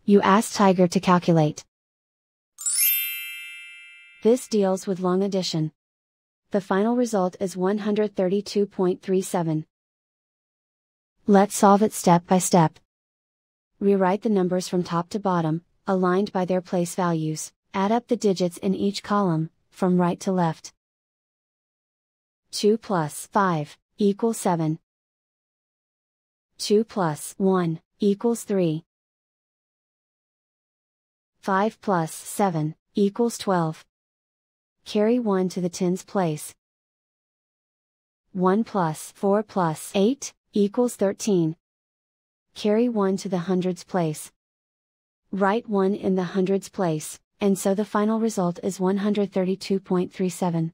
You ask Tiger to calculate. This deals with long addition. The final result is 132.37. Let's solve it step by step. Rewrite the numbers from top to bottom, aligned by their place values, add up the digits in each column, from right to left. 2 plus 5 equals 7. 2 plus 1 equals 3. 5 plus 7 equals 12. Carry 1 to the tens place. 1 plus 4 plus 8 equals 13. Carry 1 to the hundreds place. Write 1 in the hundreds place, and so the final result is 132.37.